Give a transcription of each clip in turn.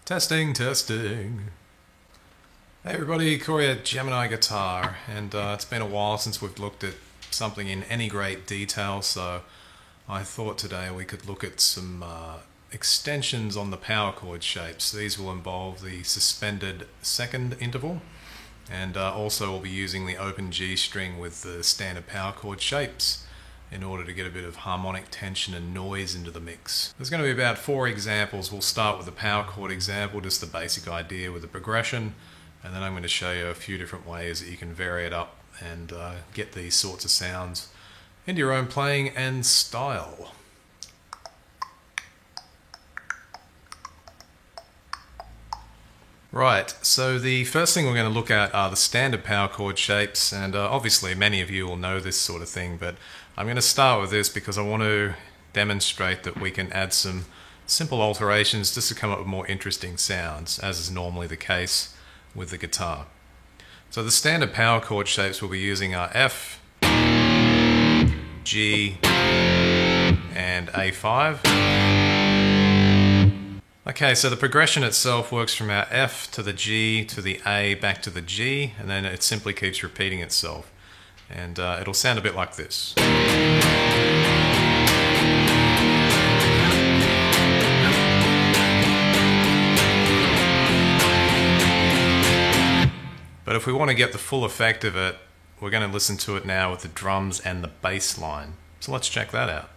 Testing, testing. Hey everybody, Corey at Gemini Guitar, and it's been a while since we've looked at something in any great detail, so I thought today we could look at some extensions on the power chord shapes. These will involve the suspended second interval, and also we'll be using the open G string with the standard power chord shapes in order to get a bit of harmonic tension and noise into the mix. There's going to be about 4 examples. We'll start with the power chord example, just the basic idea with the progression, and then I'm going to show you a few different ways that you can vary it up and get these sorts of sounds into your own playing and style. Right, so the first thing we're going to look at are the standard power chord shapes, and obviously many of you will know this sort of thing, but I'm going to start with this because I want to demonstrate that we can add some simple alterations just to come up with more interesting sounds, as is normally the case with the guitar. So the standard power chord shapes we'll be using are F, G, and A5. Okay, so the progression itself works from our F to the G to the A back to the G, and then it simply keeps repeating itself. And it'll sound a bit like this. But if we want to get the full effect of it, we're going to listen to it now with the drums and the bass line. So let's check that out.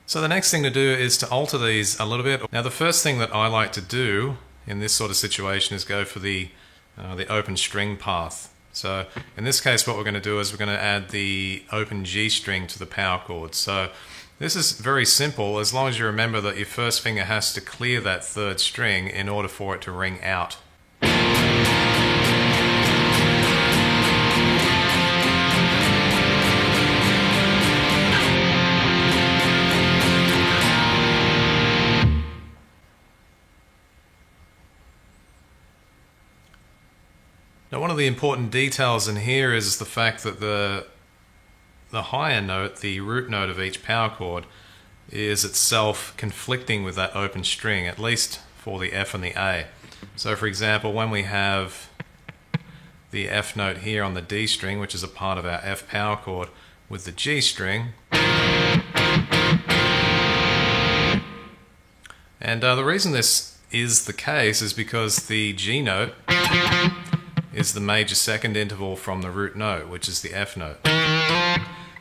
So the next thing to do is to alter these a little bit. Now the first thing that I like to do in this sort of situation is go for the open string path. So in this case what we're going to do is we're going to add the open G string to the power chord. So this is very simple as long as you remember that your first finger has to clear that third string in order for it to ring out. Now one of the important details in here is the fact that the higher note, the root note of each power chord, is itself conflicting with that open string, at least for the F and the A. So for example, when we have the F note here on the D string, which is a part of our F power chord, with the G string, and the reason this is the case is because the G note is the major second interval from the root note, which is the F note.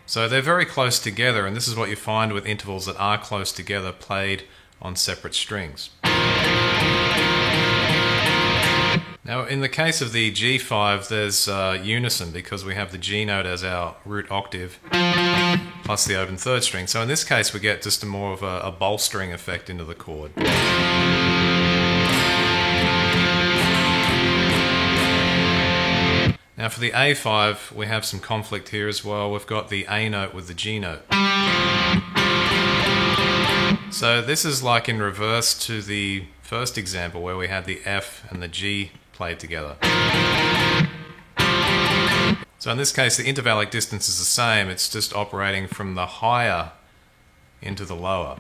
So they're very close together, and this is what you find with intervals that are close together played on separate strings. Now in the case of the G5 there's unison because we have the G note as our root octave plus the open third string. So in this case we get just more of a bolstering effect into the chord. Now for the A5 we have some conflict here as well. We've got the A note with the G note. So this is like in reverse to the first example where we had the F and the G played together. So in this case the intervallic distance is the same, it's just operating from the higher into the lower.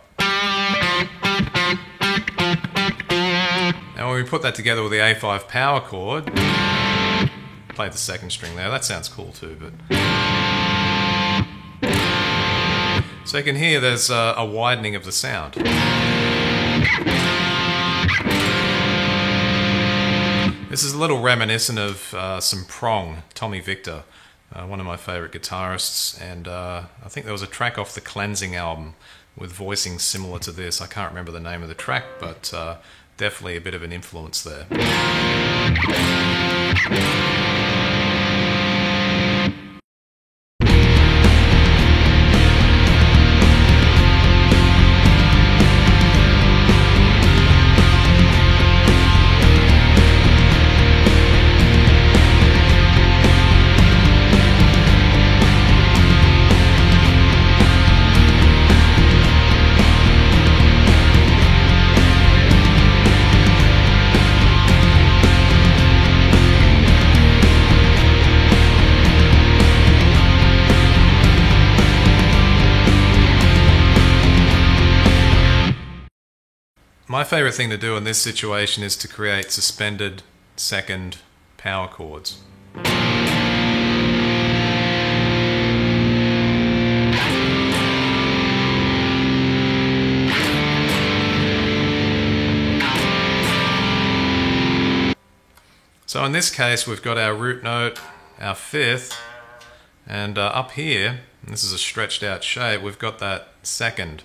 Now when we put that together with the A5 power chord, play the second string there, that sounds cool too. But so you can hear there's a widening of the sound. This is a little reminiscent of some prong, Tommy Victor, one of my favourite guitarists, and I think there was a track off the Cleansing album with voicing similar to this. I can't remember the name of the track, but definitely a bit of an influence there. My favorite thing to do in this situation is to create suspended second power chords. So in this case, we've got our root note, our fifth, and up here, and this is a stretched out shape, we've got that second.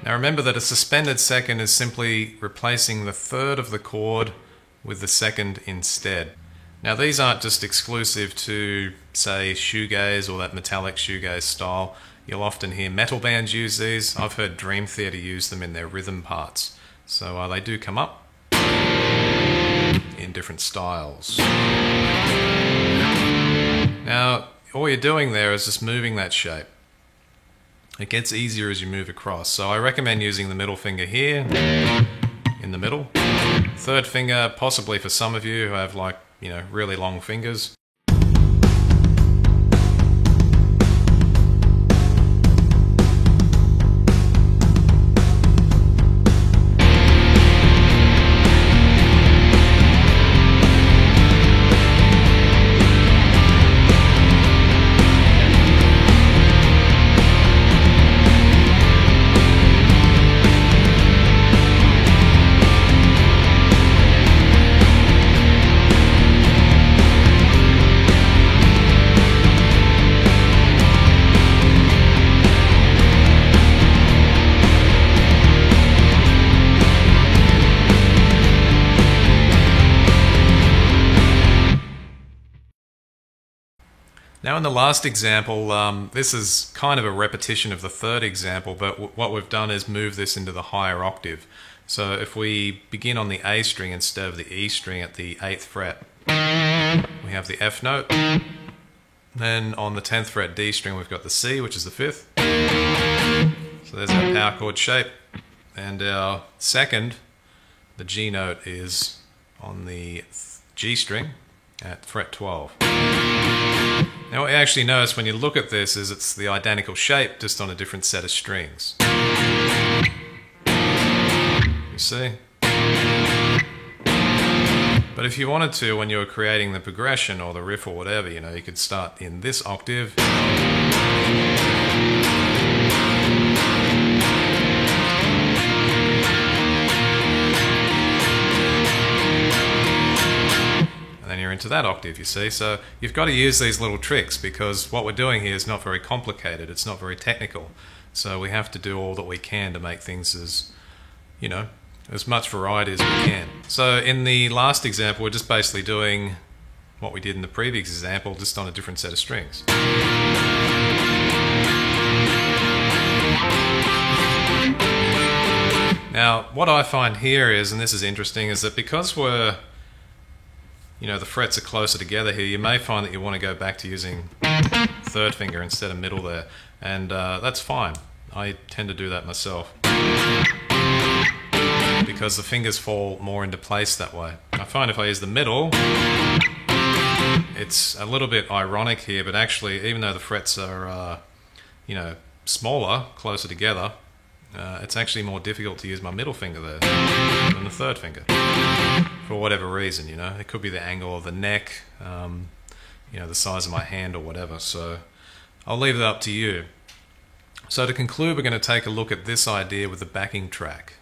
Now remember that a suspended second is simply replacing the third of the chord with the second instead. Now these aren't just exclusive to, say, shoegaze or that metallic shoegaze style. You'll often hear metal bands use these. I've heard Dream Theater use them in their rhythm parts. So they do come up in different styles. Now all you're doing there is just moving that shape. It gets easier as you move across. So I recommend using the middle finger here, in the middle. Third finger, possibly for some of you who have really long fingers. Now in the last example, this is kind of a repetition of the third example, but what we've done is move this into the higher octave. So if we begin on the A string instead of the E string at the 8th fret, we have the F note. Then on the 10th fret D string, we've got the C, which is the 5th. So there's our power chord shape. And our second, the G note, is on the G string at fret 12. Now what you actually notice when you look at this is it's the identical shape, just on a different set of strings. You see? But if you wanted to, when you were creating the progression or the riff or whatever, you could start in this octave. Into that octave, you see. So you've got to use these little tricks because what we're doing here is not very complicated, it's not very technical. So we have to do all that we can to make things as much variety as we can. So in the last example, we're just basically doing what we did in the previous example, just on a different set of strings. Now what I find here is, and this is interesting, is that because we're the frets are closer together here, you may find that you want to go back to using third finger instead of middle there. And that's fine. I tend to do that myself. Because the fingers fall more into place that way. I find if I use the middle, it's a little bit ironic here, but actually, even though the frets are, smaller, closer together, it's actually more difficult to use my middle finger there than the third finger. For whatever reason, it could be the angle of the neck, the size of my hand or whatever. So I'll leave it up to you. So to conclude, we're going to take a look at this idea with the backing track.